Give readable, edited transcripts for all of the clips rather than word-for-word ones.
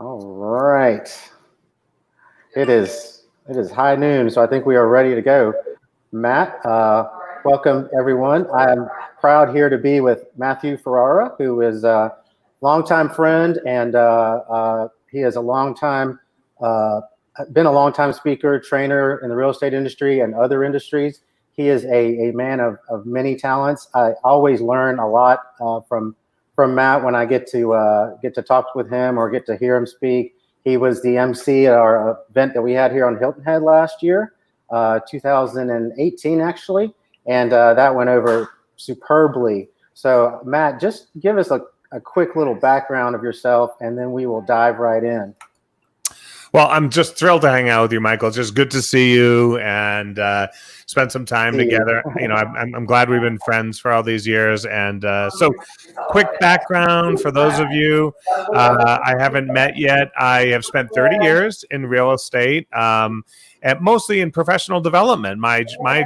All right. It is high noon, so I think we are ready to go. Matt, welcome everyone. I'm proud here to be with Matthew Ferrara, who is a longtime friend, and he is a longtime, been a longtime speaker, trainer in the real estate industry and other industries. He is a man of many talents. I always learn a lot from Matt when I get to talk with him or get to hear him speak. He was the MC at our event that we had here on Hilton Head last year, 2018 actually, and that went over superbly. So Matt, just give us a quick little background of yourself, and then we will dive right in. Well, I'm just thrilled to hang out with you, Michael. It's just good to see you and spend some time together. You know, I'm glad we've been friends for all these years. And so, quick background for those of you I haven't met yet. I have spent 30 years in real estate, and mostly in professional development. My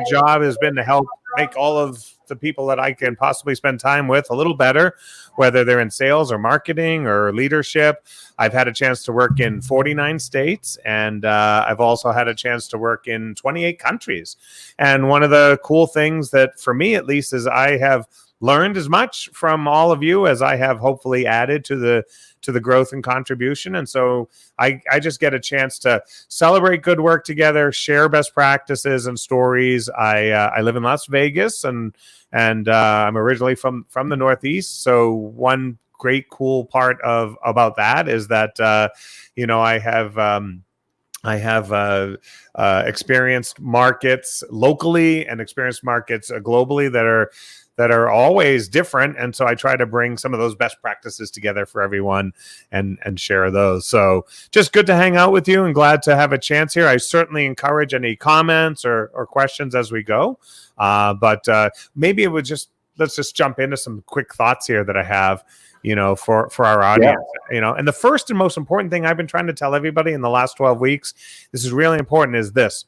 job has been to help make all of the people that I can possibly spend time with a little better, whether they're in sales or marketing or leadership. I've had a chance to work in 49 states, and I've also had a chance to work in 28 countries. And one of the cool things that, for me at least, is I have learned as much from all of you as I have hopefully added to the growth and contribution. And so I just get a chance to celebrate good work together, share best practices and stories. I live in Las Vegas, and I'm originally from the Northeast. So one great cool part about that is that I have experienced markets locally and experienced markets globally that are always different. And so I try to bring some of those best practices together for everyone and share those. So just good to hang out with you and glad to have a chance here. I certainly encourage any comments or questions as we go. But maybe let's just jump into some quick thoughts here that I have, for our audience, and the first and most important thing I've been trying to tell everybody in the last 12 weeks, this is really important, is this.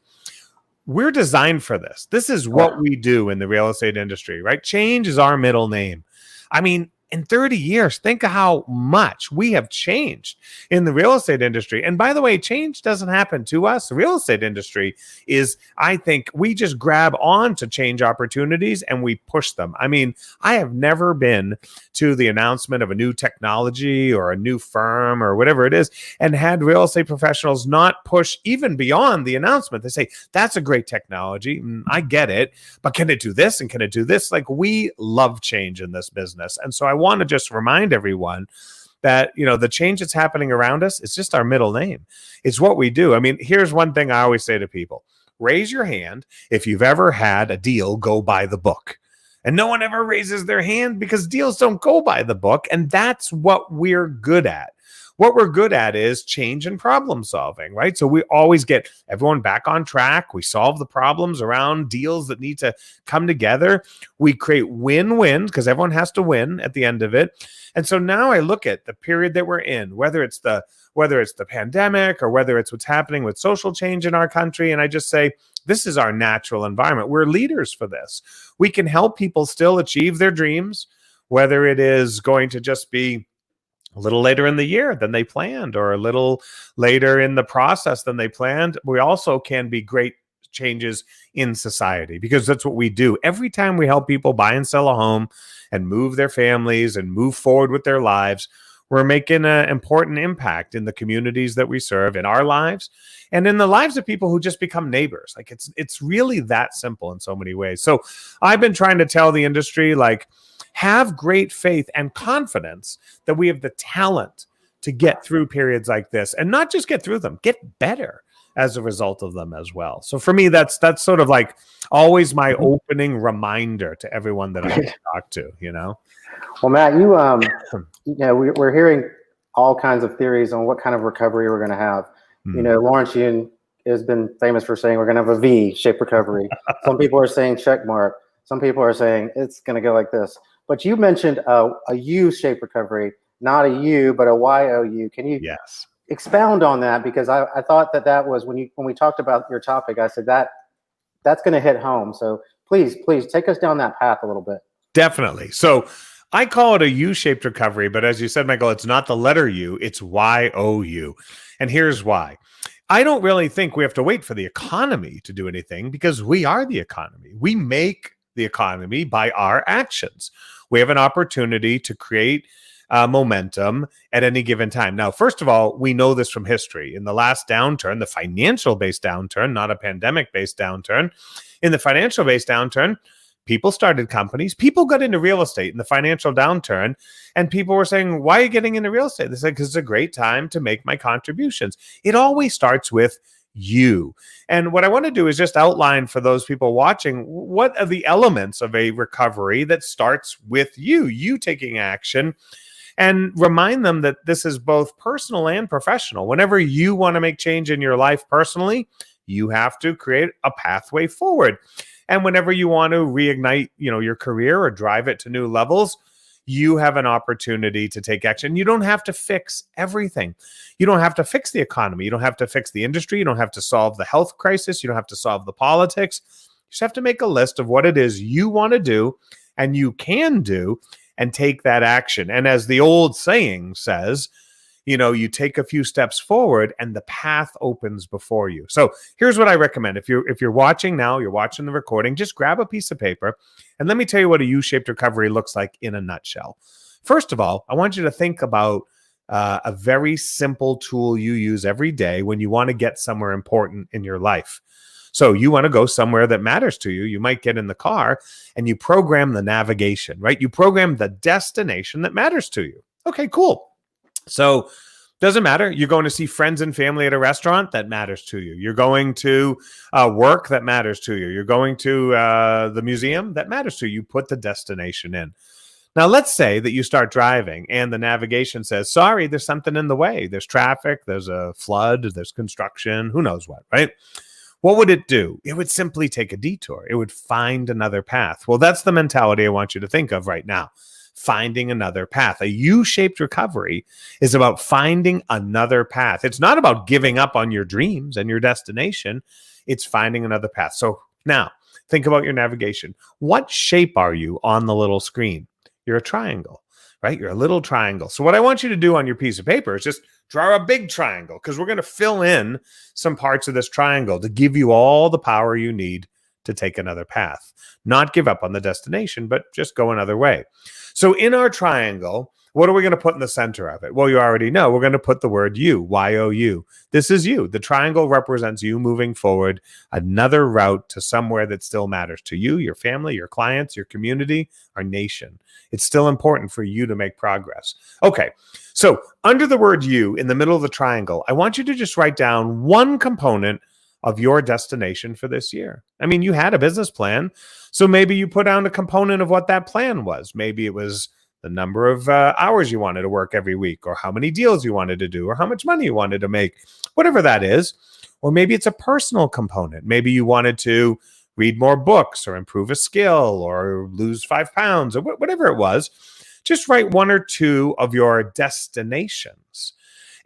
We're designed for this. This is what we do in the real estate industry, right? Change is our middle name. I mean, in 30 years, think of how much we have changed in the real estate industry. And by the way, change doesn't happen to us. The real estate industry is, I think, we just grab on to change opportunities and we push them. I mean, I have never been to the announcement of a new technology or a new firm or whatever it is and had real estate professionals not push even beyond the announcement. They say, that's a great technology. I get it, but can it do this? And can it do this? Like, we love change in this business. And so I want to just remind everyone that, the change that's happening around us, it's just our middle name. It's what we do. I mean, here's one thing I always say to people. Raise your hand if you've ever had a deal go by the book. And no one ever raises their hand because deals don't go by the book. And that's what we're good at. What we're good at is change and problem solving, right? So we always get everyone back on track. We solve the problems around deals that need to come together. We create win-wins because everyone has to win at the end of it. And so now I look at the period that we're in, whether it's the pandemic or whether it's what's happening with social change in our country, and I just say, this is our natural environment. We're leaders for this. We can help people still achieve their dreams, whether it is going to just be a little later in the year than they planned or a little later in the process than they planned. We also can be great changes in society because that's what we do. Every time we help people buy and sell a home and move their families and move forward with their lives, we're making an important impact in the communities that we serve, in our lives, and in the lives of people who just become neighbors. Like, it's really that simple in so many ways. So I've been trying to tell the industry, have great faith and confidence that we have the talent to get through periods like this, and not just get through them, get better as a result of them as well. So for me, that's sort of like always my opening reminder to everyone that I talk to, Well, Matt, we're hearing all kinds of theories on what kind of recovery we're going to have. Lawrence Yun has been famous for saying we're going to have a V-shaped recovery. Some people are saying check mark. Some people are saying it's going to go like this. But you mentioned a U-shaped recovery, not a U, but a Y-O-U. Can you expound on that? Because I thought that was when we talked about your topic, I said that's going to hit home. So please take us down that path a little bit. Definitely. So I call it a U-shaped recovery, but as you said, Michael, it's not the letter U, it's Y-O-U. And here's why. I don't really think we have to wait for the economy to do anything because we are the economy. We make the economy by our actions. We have an opportunity to create momentum at any given time. Now, first of all, we know this from history. In the last downturn, the financial-based downturn, not a pandemic-based downturn, in the financial-based downturn, people started companies. People got into real estate in the financial downturn, and people were saying, why are you getting into real estate? They said, because it's a great time to make my contributions. It always starts with you. And what I want to do is just outline for those people watching, what are the elements of a recovery that starts with you taking action, and remind them that this is both personal and professional. Whenever you want to make change in your life personally, you have to create a pathway forward. And whenever you want to reignite, your career or drive it to new levels, you have an opportunity to take action. You don't have to fix everything. You don't have to fix the economy. You don't have to fix the industry. You don't have to solve the health crisis. You don't have to solve the politics. You just have to make a list of what it is you want to do and you can do and take that action. And as the old saying says, you take a few steps forward and the path opens before you. So here's what I recommend. If you're watching now, you're watching the recording, just grab a piece of paper and let me tell you what a U-shaped recovery looks like in a nutshell. First of all, I want you to think about a very simple tool you use every day when you want to get somewhere important in your life. So you want to go somewhere that matters to you. You might get in the car and you program the navigation, right? You program the destination that matters to you. Okay, cool. So doesn't matter. You're going to see friends and family at a restaurant, that matters to you. You're going to work, that matters to you. You're going to the museum, that matters to you. You put the destination in. Now, let's say that you start driving and the navigation says, sorry, there's something in the way. There's traffic, there's a flood, there's construction, who knows what, right? What would it do? It would simply take a detour. It would find another path. Well, that's the mentality I want you to think of right now. Finding another path. A U-shaped recovery is about finding another path. It's not about giving up on your dreams and your destination. It's finding another path. So now think about your navigation. What shape are you on the little screen? You're a triangle, right? You're a little triangle. So what I want you to do on your piece of paper is just draw a big triangle, because we're going to fill in some parts of this triangle to give you all the power you need to take another path. Not give up on the destination, but just go another way. So in our triangle, what are we going to put in the center of it? Well, you already know. We're going to put the word you, Y-O-U. This is you. The triangle represents you moving forward, another route to somewhere that still matters to you, your family, your clients, your community, our nation. It's still important for you to make progress. Okay, so under the word you, in the middle of the triangle, I want you to just write down one component of your destination for this year. I mean, you had a business plan, so maybe you put down a component of what that plan was. Maybe it was the number of hours you wanted to work every week, or how many deals you wanted to do, or how much money you wanted to make, whatever that is. Or maybe it's a personal component. Maybe you wanted to read more books, or improve a skill, or lose 5 pounds, or whatever it was. Just write one or two of your destinations.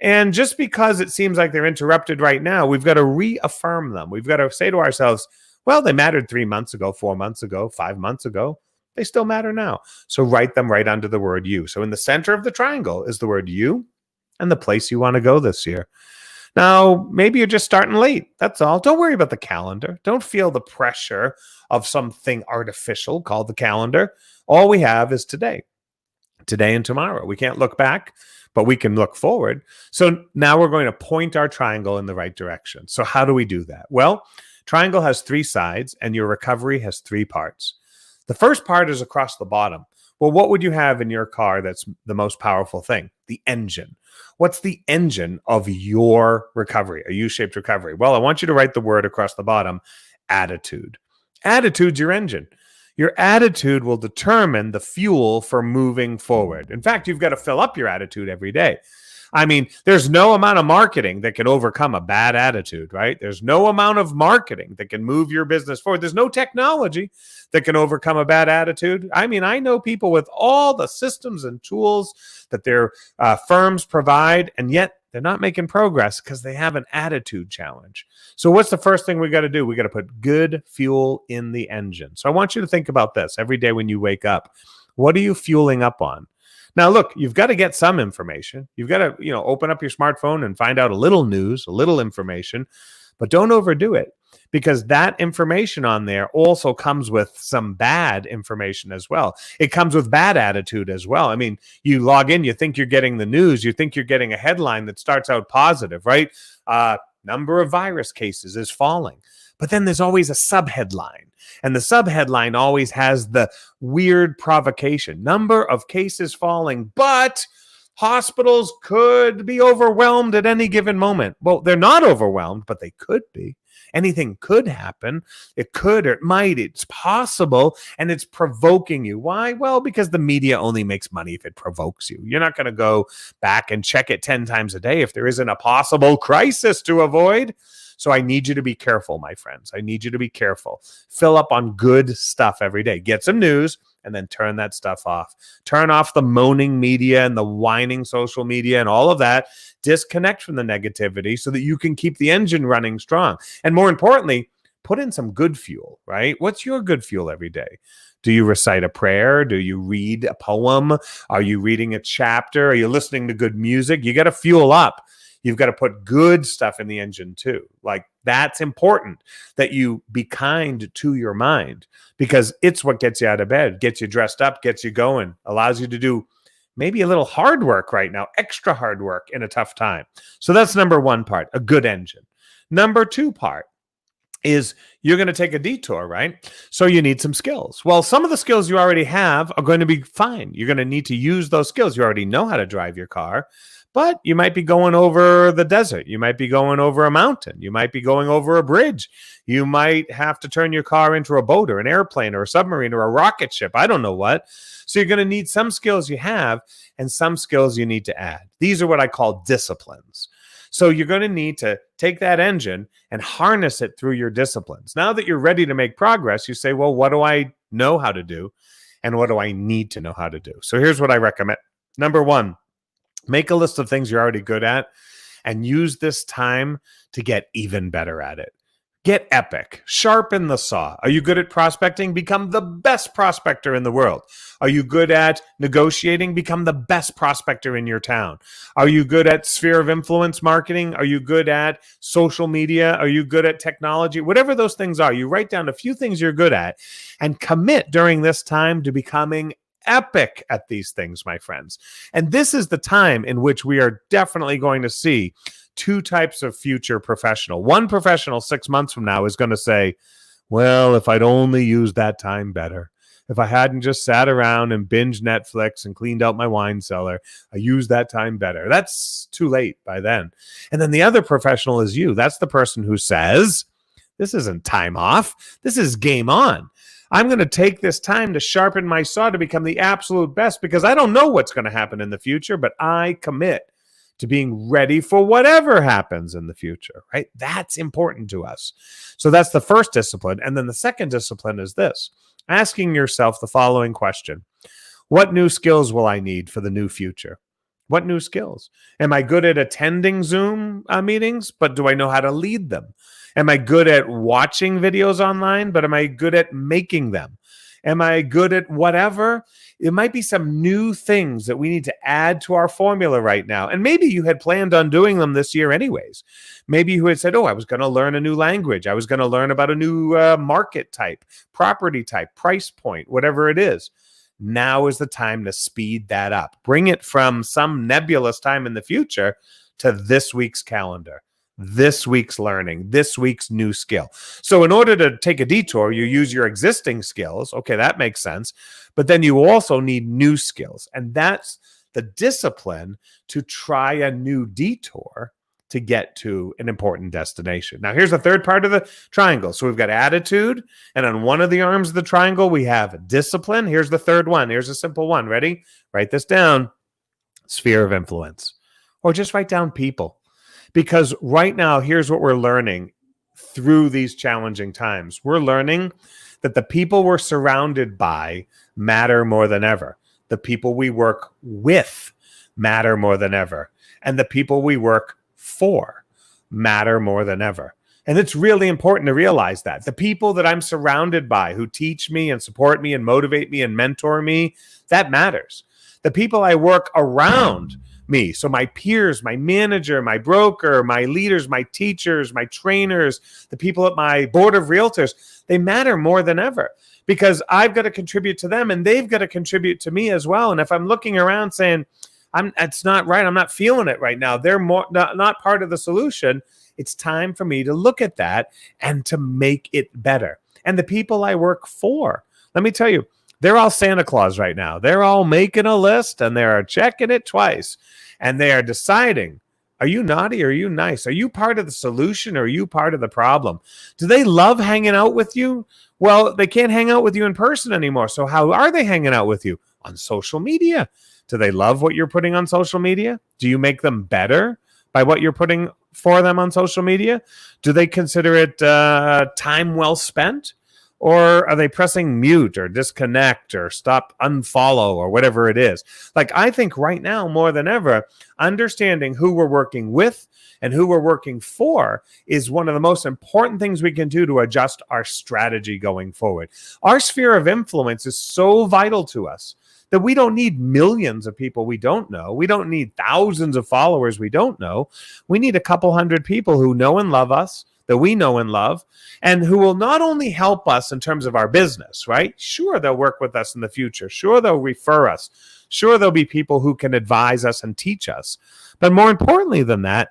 And just because it seems like they're interrupted right now, we've got to reaffirm them. We've got to say to ourselves, well, they mattered 3 months ago, 4 months ago, 5 months ago. They still matter now. So write them right under the word you. So in the center of the triangle is the word you and the place you want to go this year. Now, maybe you're just starting late. That's all. Don't worry about the calendar. Don't feel the pressure of something artificial called the calendar. All we have is today and tomorrow. We can't look back, but we can look forward. So now we're going to point our triangle in the right direction. So how do we do that? Well, triangle has 3 sides and your recovery has 3 parts. The first part is across the bottom. Well, what would you have in your car that's the most powerful thing? The engine. What's the engine of your recovery, a U-shaped recovery? Well, I want you to write the word across the bottom, attitude. Attitude's your engine. Your attitude will determine the fuel for moving forward. In fact, you've got to fill up your attitude every day. I mean, there's no amount of marketing that can overcome a bad attitude, right? There's no amount of marketing that can move your business forward. There's no technology that can overcome a bad attitude. I mean, I know people with all the systems and tools that their firms provide, and yet they're not making progress because they have an attitude challenge. So what's the first thing we got to do? We got to put good fuel in the engine. So I want you to think about this every day when you wake up. What are you fueling up on? Now, look, you've got to get some information. You've got to, open up your smartphone and find out a little news, a little information, but don't overdo it, because that information on there also comes with some bad information as well. It comes with bad attitude as well. I mean, you log in, you think you're getting the news, you think you're getting a headline that starts out positive, right? Number of virus cases is falling. But then there's always a subheadline. And the subheadline always has the weird provocation. Number of cases falling, but hospitals could be overwhelmed at any given moment. Well, they're not overwhelmed, but they could be. Anything could happen. It could or it might. It's possible. And it's provoking you. Why? Well, because the media only makes money if it provokes you. You're not going to go back and check it 10 times a day if there isn't a possible crisis to avoid. So I need you to be careful, my friends. I need you to be careful. Fill up on good stuff every day. Get some news and then turn that stuff off. Turn off the moaning media and the whining social media and all of that. Disconnect from the negativity so that you can keep the engine running strong. And more importantly, put in some good fuel, right? What's your good fuel every day? Do you recite a prayer? Do you read a poem? Are you reading a chapter? Are you listening to good music? You got to fuel up. You've got to put good stuff in the engine too. Like, that's important, that you be kind to your mind, because it's what gets you out of bed, gets you dressed up, gets you going, allows you to do maybe a little hard work right now, extra hard work in a tough time. So that's number one part, a good engine. Number two part is you're going to take a detour, right? So you need some skills. Well, some of the skills you already have are going to be fine. You're going to need to use those skills. You already know how to drive your car. But you might be going over the desert. You might be going over a mountain. You might be going over a bridge. You might have to turn your car into a boat or an airplane or a submarine or a rocket ship. I don't know what. So you're going to need some skills you have and some skills you need to add. These are what I call disciplines. So you're going to need to take that engine and harness it through your disciplines. Now that you're ready to make progress, you say, well, what do I know how to do? And what do I need to know how to do? So here's what I recommend. Number one, make a list of things you're already good at and use this time to get even better at it. Get epic. Sharpen the saw. Are you good at prospecting? Become the best prospector in the world. Are you good at negotiating? Become the best prospector in your town. Are you good at sphere of influence marketing? Are you good at social media? Are you good at technology? Whatever those things are, you write down a few things you're good at and commit during this time to becoming epic at these things, my friends. And this is the time in which we are definitely going to see two types of future professional. One professional 6 months from now is going to say, well, if I'd only used that time better, if I hadn't just sat around and binged Netflix and cleaned out my wine cellar, I used that time better. That's too late by then. And then the other professional is you. That's the person who says, this isn't time off. This is game on. I'm going to take this time to sharpen my saw to become the absolute best, because I don't know what's going to happen in the future, but I commit to being ready for whatever happens in the future, right? That's important to us. So that's the first discipline. And then the second discipline is this: asking yourself the following question: what new skills will I need for the new future? What new skills? Am I good at attending Zoom meetings, but do I know how to lead them? Am I good at watching videos online, but am I good at making them? Am I good at whatever? It might be some new things that we need to add to our formula right now. And maybe you had planned on doing them this year anyways. Maybe you had said, oh, I was going to learn a new language. I was going to learn about a new market type, property type, price point, whatever it is. Now is the time to speed that up. Bring it from some nebulous time in the future to this week's calendar, this week's learning, this week's new skill. So in order to take a detour, you use your existing skills. Okay, that makes sense. But then you also need new skills. And that's the discipline to try a new detour to get to an important destination. Now, here's the third part of the triangle. So we've got attitude, and on one of the arms of the triangle, we have discipline. Here's the third one. Here's a simple one. Ready? Write this down. Sphere of influence. Or just write down people. Because right now, here's what we're learning through these challenging times. We're learning that the people we're surrounded by matter more than ever. The people we work with matter more than ever. And the people we work for matter more than ever. And it's really important to realize that the people that I'm surrounded by who teach me and support me and motivate me and mentor me, that matters. The people I work around me, so my peers, my manager, my broker, my leaders, my teachers, my trainers, the people at my board of realtors, they matter more than ever because I've got to contribute to them and they've got to contribute to me as well. And if I'm looking around saying, it's not right, I'm not feeling it right now, they're not part of the solution, it's time for me to look at that and to make it better. And the people I work for, let me tell you, they're all Santa Claus right now. They're all making a list and they're checking it twice. And they are deciding, are you naughty or are you nice? Are you part of the solution or are you part of the problem? Do they love hanging out with you? Well, they can't hang out with you in person anymore. So how are they hanging out with you? On social media. Do they love what you're putting on social media? Do you make them better by what you're putting for them on social media? Do they consider it time well spent? Or are they pressing mute or disconnect or stop, unfollow or whatever it is? Like, I think right now more than ever, understanding who we're working with and who we're working for is one of the most important things we can do to adjust our strategy going forward. Our sphere of influence is so vital to us that we don't need millions of people we don't know. We don't need thousands of followers we don't know. We need a couple hundred people who know and love us, that we know and love, and who will not only help us in terms of our business, right? Sure, they'll work with us in the future. Sure, they'll refer us. Sure, there'll be people who can advise us and teach us. But more importantly than that,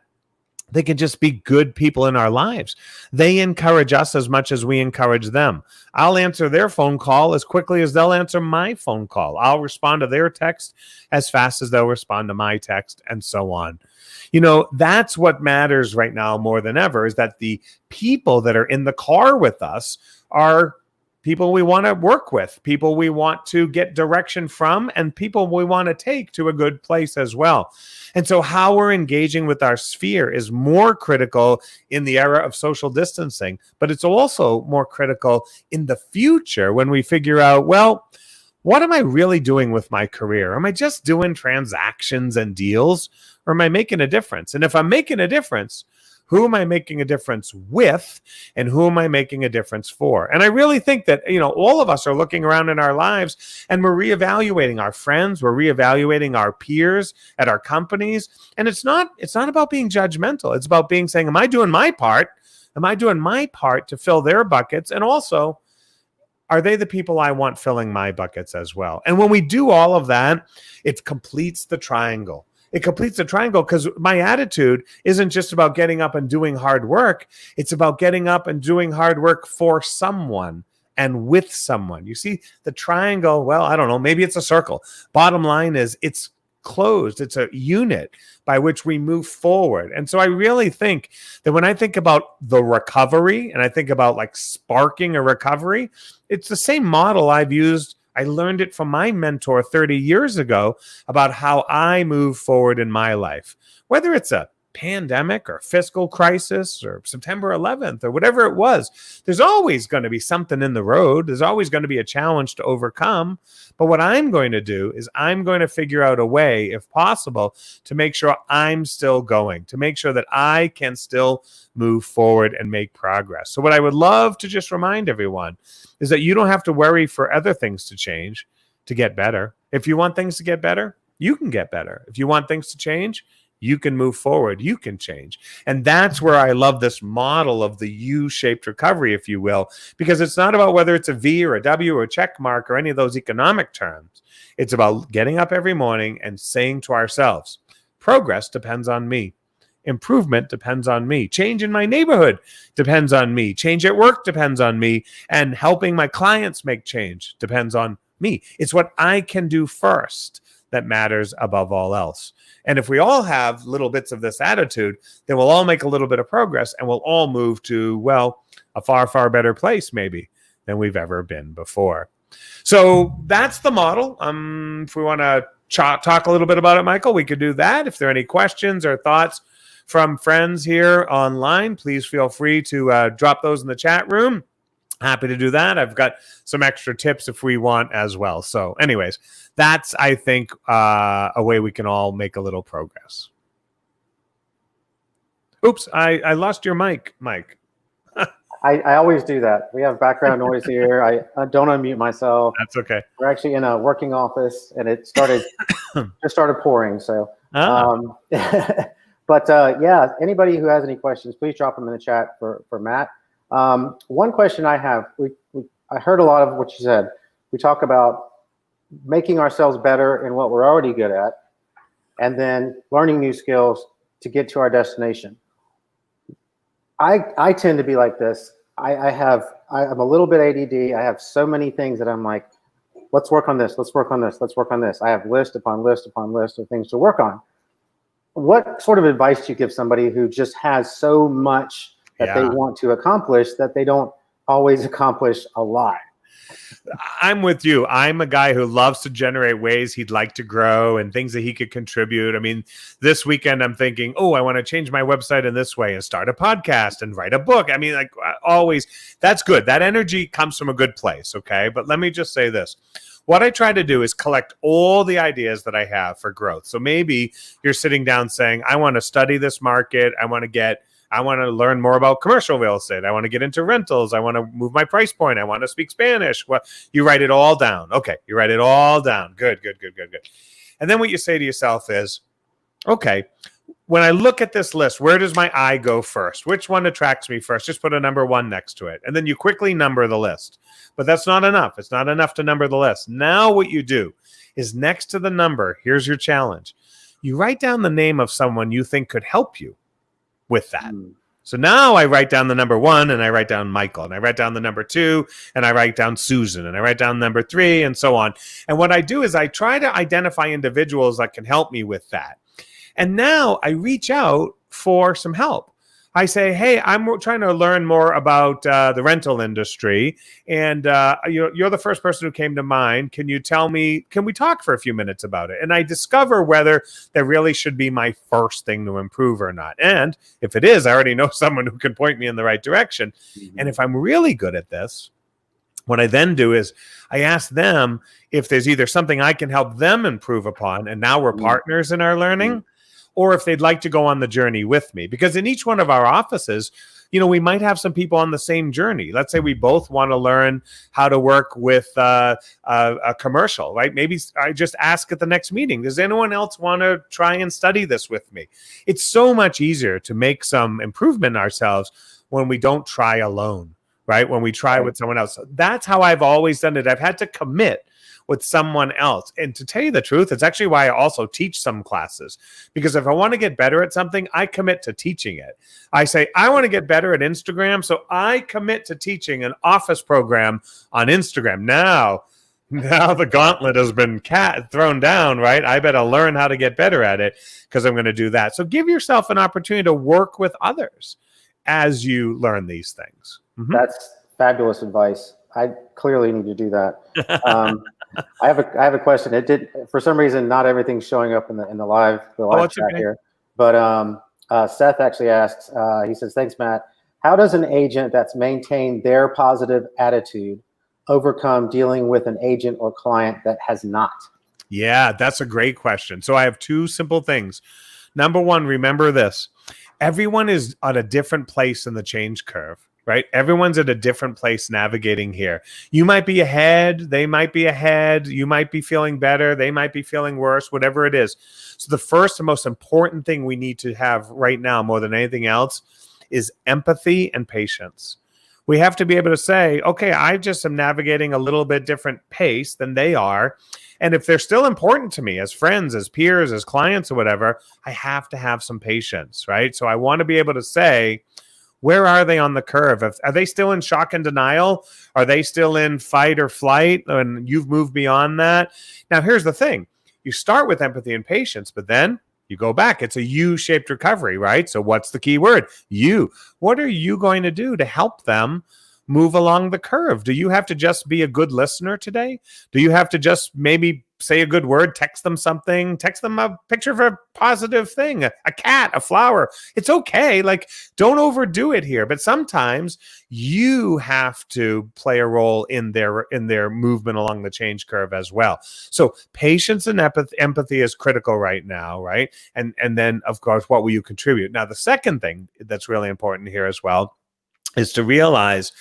they can just be good people in our lives. They encourage us as much as we encourage them. I'll answer their phone call as quickly as they'll answer my phone call. I'll respond to their text as fast as they'll respond to my text, and so on. You know, that's what matters right now more than ever, is that the people that are in the car with us are people we want to work with, people we want to get direction from, and people we want to take to a good place as well. And so how we're engaging with our sphere is more critical in the era of social distancing, but it's also more critical in the future when we figure out, well, what am I really doing with my career? Am I just doing transactions and deals, or am I making a difference? And if I'm making a difference, who am I making a difference with, and who am I making a difference for? And I really think that, you know, all of us are looking around in our lives and we're reevaluating our friends, we're reevaluating our peers at our companies. And it's not about being judgmental. It's about saying, am I doing my part? Am I doing my part to fill their buckets? And also, are they the people I want filling my buckets as well? And when we do all of that, it completes the triangle. It completes the triangle because my attitude isn't just about getting up and doing hard work. It's about getting up and doing hard work for someone and with someone. You see, the triangle, well, I don't know, maybe it's a circle. Bottom line is it's closed. It's a unit by which we move forward. And so I really think that when I think about the recovery and I think about like sparking a recovery, it's the same model I've used. I learned it from my mentor 30 years ago about how I move forward in my life, whether it's a pandemic or fiscal crisis or September 11th or whatever it was. There's always going to be something in the road. There's always going to be a challenge to overcome. But what I'm going to do is I'm going to figure out a way, if possible, to make sure I'm still going, to make sure that I can still move forward and make progress. So what I would love to just remind everyone is that you don't have to worry for other things to change to get better. If you want things to get better, you can get better. If you want things to change, you can move forward. You can change. And that's where I love this model of the U-shaped recovery, if you will, because it's not about whether it's a V or a W or a check mark or any of those economic terms. It's about getting up every morning and saying to ourselves, progress depends on me. Improvement depends on me. Change in my neighborhood depends on me. Change at work depends on me. And helping my clients make change depends on me. It's what I can do first that matters above all else. And if we all have little bits of this attitude, then we'll all make a little bit of progress and we'll all move to, well, a far, far better place maybe than we've ever been before. So that's the model. If we want to talk a little bit about it, Michael, we could do that. If there are any questions or thoughts from friends here online, please feel free to drop those in the chat room. Happy to do that. I've got some extra tips if we want as well. So anyways, that's, I think, a way we can all make a little progress. Oops, I lost your mic, Mike. I always do that. We have background noise here. I don't unmute myself. That's okay. We're actually in a working office, and it just started pouring. So, but yeah, anybody who has any questions, please drop them in the chat for Matt. One question I have, I heard a lot of what you said. We talk about making ourselves better in what we're already good at, and then learning new skills to get to our destination. I tend to be like this. I'm a little bit ADD. I have so many things that I'm like, let's work on this. Let's work on this. Let's work on this. I have list upon list upon list of things to work on. What sort of advice do you give somebody who just has so much that they want to accomplish that they don't always accomplish a lot? I'm with you. I'm a guy who loves to generate ways he'd like to grow and things that he could contribute. I mean, this weekend I'm thinking, oh, I want to change my website in this way and start a podcast and write a book. I mean, like always, that's good. That energy comes from a good place. Okay. But let me just say this. What I try to do is collect all the ideas that I have for growth. So maybe you're sitting down saying, I want to study this market. I want to learn more about commercial real estate. I want to get into rentals. I want to move my price point. I want to speak Spanish. Well, you write it all down. Okay, you write it all down. Good. And then what you say to yourself is, okay, when I look at this list, where does my eye go first? Which one attracts me first? Just put a number 1 next to it. And then you quickly number the list. But that's not enough. It's not enough to number the list. Now what you do is next to the number, here's your challenge. You write down the name of someone you think could help you with that. So now I write down the number 1 and I write down Michael, and I write down the number 2 and I write down Susan, and I write down number 3 and so on. And what I do is I try to identify individuals that can help me with that. And now I reach out for some help. I say, hey, I'm trying to learn more about the rental industry. And you're the first person who came to mind. Can you tell me, can we talk for a few minutes about it? And I discover whether that really should be my first thing to improve or not. And if it is, I already know someone who can point me in the right direction. Mm-hmm. And if I'm really good at this, what I then do is I ask them if there's either something I can help them improve upon, and now we're partners in our learning, or if they'd like to go on the journey with me. Because in each one of our offices, we might have some people on the same journey. Let's say we both want to learn how to work with a commercial, right? Maybe I just ask at the next meeting, does anyone else want to try and study this with me? It's so much easier to make some improvement ourselves when we don't try alone, right? When we try with someone else. That's how I've always done it. I've had to commit with someone else. And to tell you the truth, it's actually why I also teach some classes. Because if I want to get better at something, I commit to teaching it. I say, I want to get better at Instagram, so I commit to teaching an office program on Instagram. Now the gauntlet has been thrown down, right? I better learn how to get better at it because I'm going to do that. So give yourself an opportunity to work with others as you learn these things. Mm-hmm. That's fabulous advice. I clearly need to do that. I have a question. It did, for some reason, not everything's showing up in the live chat here. But Seth actually asks. He says, "Thanks, Matt. How does an agent that's maintained their positive attitude overcome dealing with an agent or client that has not?" Yeah, that's a great question. So I have 2 simple things. Number 1, remember this: everyone is at a different place in the change curve. Right? Everyone's at a different place navigating here. You might be ahead. They might be ahead. You might be feeling better. They might be feeling worse, whatever it is. So the first and most important thing we need to have right now, more than anything else, is empathy and patience. We have to be able to say, okay, I just am navigating a little bit different pace than they are. And if they're still important to me as friends, as peers, as clients or whatever, I have to have some patience, right? So I want to be able to say, where are they on the curve? Are they still in shock and denial? Are they still in fight or flight? And you've moved beyond that. Now, here's the thing. You start with empathy and patience, but then you go back. It's a U-shaped recovery, right? So what's the key word? You. What are you going to do to help them move along the curve? Do you have to just be a good listener today? Do you have to just maybe say a good word, text them something, text them a picture of a positive thing, a cat, a flower? It's okay. Like, don't overdo it here. But sometimes you have to play a role in their movement along the change curve as well. So patience and empathy is critical right now, right? And then, of course, what will you contribute? Now, the second thing that's really important here as well is to realize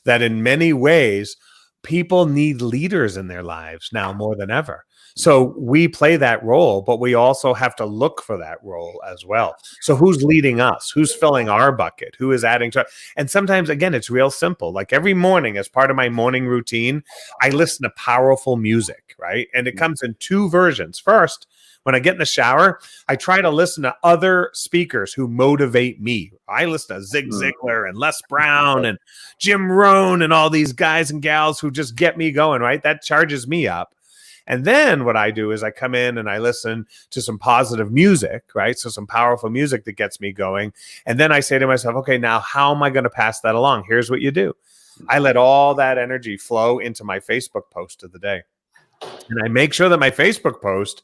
that in many ways, people need leaders in their lives now more than ever. So we play that role, but we also have to look for that role as well. So who's leading us? Who's filling our bucket? Who is adding to? And sometimes, again, it's real simple. Like every morning, as part of my morning routine, I listen to powerful music, right? And it comes in two versions. First, when I get in the shower, I try to listen to other speakers who motivate me. I listen to Zig Ziglar and Les Brown and Jim Rohn and all these guys and gals who just get me going, right? That charges me up. And then what I do is I come in and I listen to some positive music, right? So some powerful music that gets me going. And then I say to myself, okay, now how am I going to pass that along? Here's what you do. I let all that energy flow into my Facebook post of the day. And I make sure that my Facebook post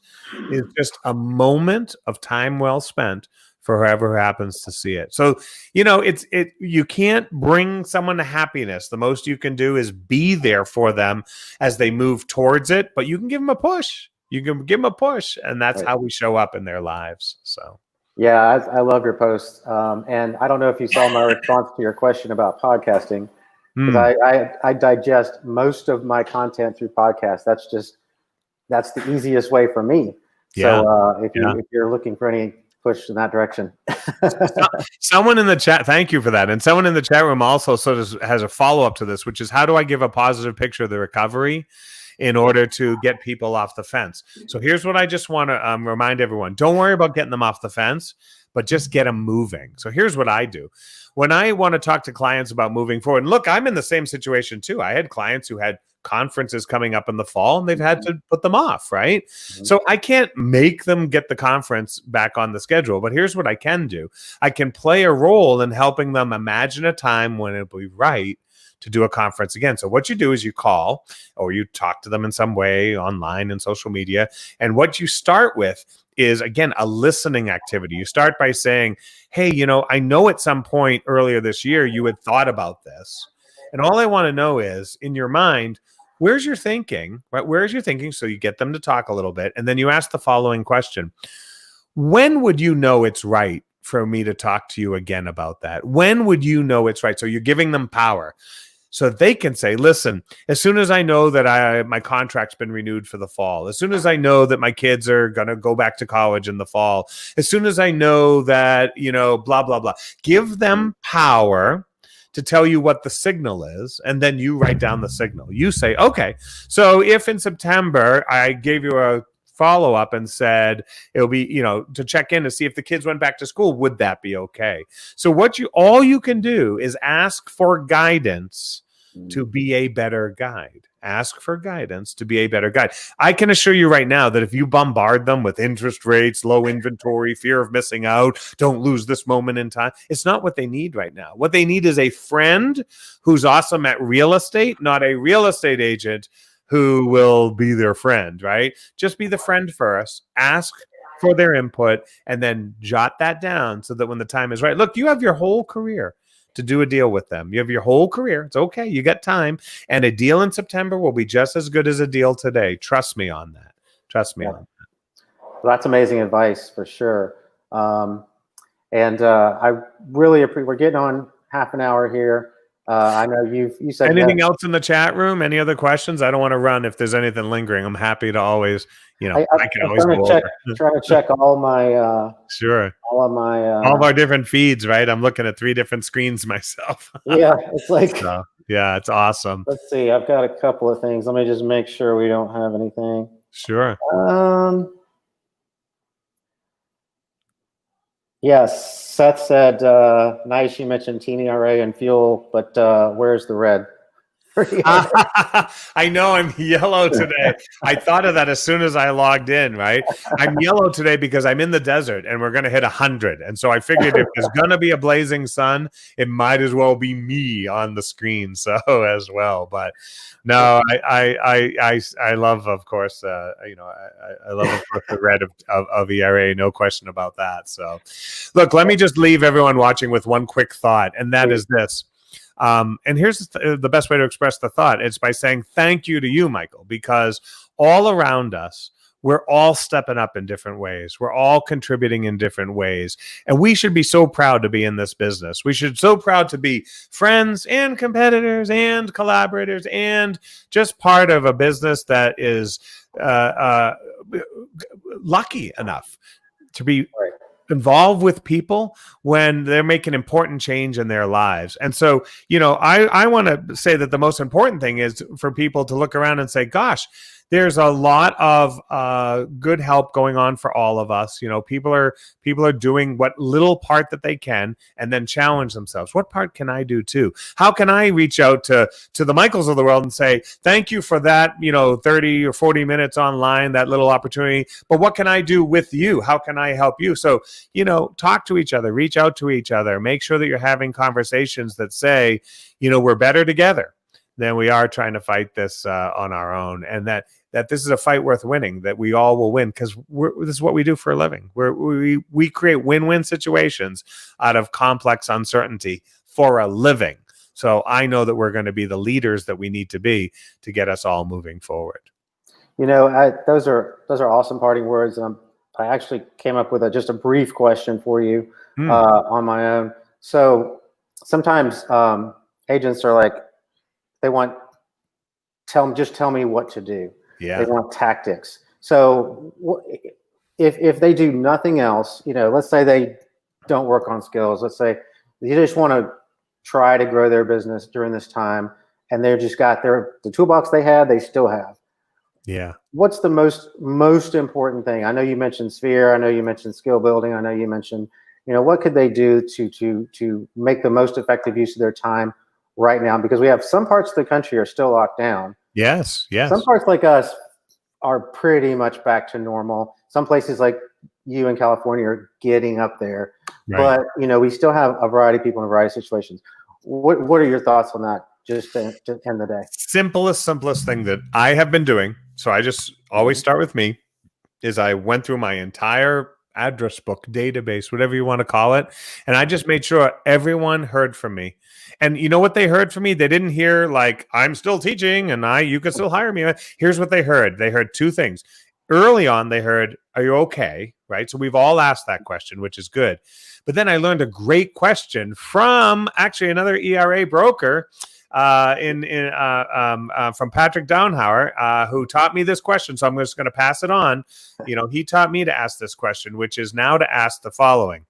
is just a moment of time well spent for whoever happens to see it. So, you can't bring someone to happiness. The most you can do is be there for them as they move towards it, but you can give them a push. You can give them a push, and that's how we show up in their lives. So, yeah, I love your post. And I don't know if you saw my response to your question about podcasting, because I digest most of my content through podcasts. That's the easiest way for me. Yeah. So if you're looking for any push in that direction. Someone in the chat, thank you for that. And someone in the chat room also sort of has a follow-up to this, which is how do I give a positive picture of the recovery in order to get people off the fence? So here's what I just want to remind everyone. Don't worry about getting them off the fence, but just get them moving. So here's what I do. When I want to talk to clients about moving forward, and look, I'm in the same situation too. I had clients who had conferences coming up in the fall and they've had to put them off, right? So I can't make them get the conference back on the schedule, but here's what I can do. I can play a role in helping them imagine a time when it'll be right to do a conference again. So what you do is you call or you talk to them in some way online and social media. And what you start with is, again, a listening activity. You start by saying, hey, I know at some point earlier this year you had thought about this. And all I want to know is, in your mind, where's your thinking, right? Where's your thinking? So you get them to talk a little bit. And then you ask the following question. When would you know it's right for me to talk to you again about that? When would you know it's right? So you're giving them power so they can say, listen, as soon as I know that my contract's been renewed for the fall, as soon as I know that my kids are going to go back to college in the fall, as soon as I know that, blah, blah, blah, give them power to tell you what the signal is, and then you write down the signal. You say, okay, so if in September I gave you a follow-up and said it'll be, to check in to see if the kids went back to school, would that be okay? So all you can do is ask for guidance to be a better guide. Ask for guidance to be a better guide. I can assure you right now that if you bombard them with interest rates, low inventory, fear of missing out, don't lose this moment in time, it's not what they need right now. What they need is a friend who's awesome at real estate, not a real estate agent who will be their friend, right? Just be the friend first. Ask for their input and then jot that down so that when the time is right, look, you have your whole career to do a deal with them. You have your whole career. It's okay. You got time. And a deal in September will be just as good as a deal today. Trust me on that. Trust me on that. Well, that's amazing advice for sure. I really appreciate, we're getting on half an hour here. I know you said anything else in the chat room? Any other questions? I don't want to run if there's anything lingering. I'm happy to always, I can always try to check all my sure. All of my all of our different feeds, right? I'm looking at 3 different screens myself. Yeah, it's like so, yeah, it's awesome. Let's see. I've got a couple of things. Let me just make sure we don't have anything. Sure. Yes, Seth said, nice, you mentioned TNRA and fuel, but where's the red? I know I'm yellow today. I thought of that as soon as I logged in, right? I'm yellow today because I'm in the desert and we're going to hit 100. And so I figured if there's going to be a blazing sun, it might as well be me on the screen. So as well, but no, I love, of course, I love, of course, the red of ERA. No question about that. So look, let me just leave everyone watching with one quick thought. And that is this. And here's the best way to express the thought. It's by saying thank you to you, Michael, because all around us, we're all stepping up in different ways. We're all contributing in different ways. And we should be so proud to be in this business. We should so proud to be friends and competitors and collaborators and just part of a business that is lucky enough to be involved with people when they're making important change in their lives. And so, I want to say that the most important thing is for people to look around and say, gosh, there's a lot of good help going on for all of us. People are doing what little part that they can and then challenge themselves. What part can I do too? How can I reach out to the Michaels of the world and say, thank you for that, 30 or 40 minutes online, that little opportunity, but what can I do with you? How can I help you? So, talk to each other, reach out to each other, make sure that you're having conversations that say, we're better together than we are trying to fight this on our own, and that this is a fight worth winning, that we all will win, because this is what we do for a living. We create win-win situations out of complex uncertainty for a living. So I know that we're going to be the leaders that we need to be to get us all moving forward. Those are awesome parting words. I actually came up with just a brief question for you on my own. So sometimes agents are like, they want just tell me what to do. Yeah. They want tactics. So if they do nothing else, let's say they don't work on skills. Let's say they just want to try to grow their business during this time, and they've just got the toolbox they still have. Yeah. What's the most important thing? I know you mentioned Sphere. I know you mentioned skill building. I know you mentioned, what could they do to make the most effective use of their time right now? Because we have some parts of the country are still locked down. Yes. Some parts like us are pretty much back to normal. Some places like you in California are getting up there. Right. But, we still have a variety of people in a variety of situations. What are your thoughts on that, just to end the day? Simplest thing that I have been doing, so I just always start with me, is I went through my entire address book, database, whatever you want to call it, and I just made sure everyone heard from me. And you know what they heard from me? They didn't hear like, I'm still teaching and you can still hire me. Here's what they heard. They heard two things. Early on, they heard, are you okay? Right? So we've all asked that question, which is good. But then I learned a great question from actually another ERA broker from Patrick Downhauer, who taught me this question. So I'm just going to pass it on. He taught me to ask this question, which is now to ask the following.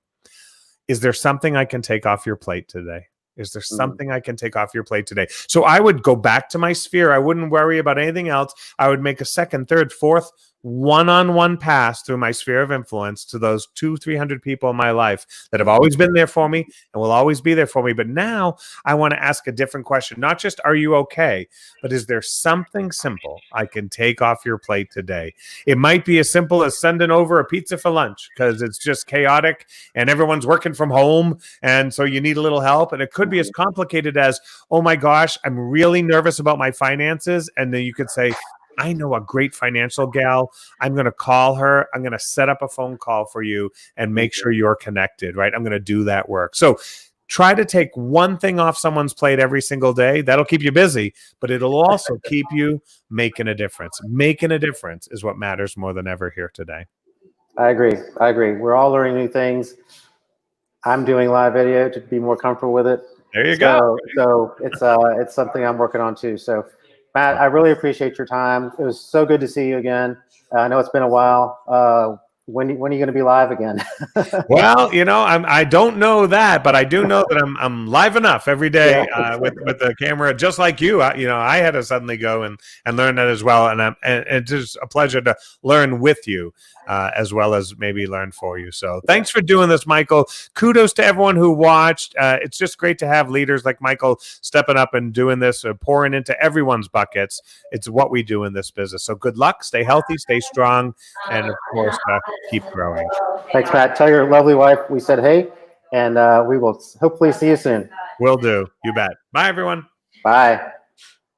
Is there something I can take off your plate today? Is there something I can take off your plate today? So I would go back to my sphere. I wouldn't worry about anything else. I would make a second, third, fourth one-on-one pass through my sphere of influence to those 200-300 people in my life that have always been there for me and will always be there for me. But now I want to ask a different question. Not just, are you okay? But is there something simple I can take off your plate today? It might be as simple as sending over a pizza for lunch because it's just chaotic and everyone's working from home. And so you need a little help. And it could be as complicated as, oh my gosh, I'm really nervous about my finances. And then you could say, I know a great financial gal. I'm going to call her. I'm going to set up a phone call for you and make sure you're connected, right? I'm going to do that work. So try to take one thing off someone's plate every single day. That'll keep you busy, but it'll also keep you making a difference. Making a difference is what matters more than ever here today. I agree. We're all learning new things. I'm doing live video to be more comfortable with it. There you go. So it's something I'm working on too. So Matt, I really appreciate your time. It was so good to see you again. I know it's been a while. When are you going to be live again? Well, I don't know that, but I do know that I'm live enough every day with the camera, just like you. I had to suddenly go and learn that as well, and it's just a pleasure to learn with you as well as maybe learn for you. So thanks for doing this, Michael. Kudos to everyone who watched. It's just great to have leaders like Michael stepping up and doing this, pouring into everyone's buckets. It's what we do in this business. So good luck. Stay healthy, stay strong, and of course, keep growing. Thanks, Matt. Tell your lovely wife we said hey, and we will hopefully see you soon. Will do. You bet. Bye, everyone. Bye.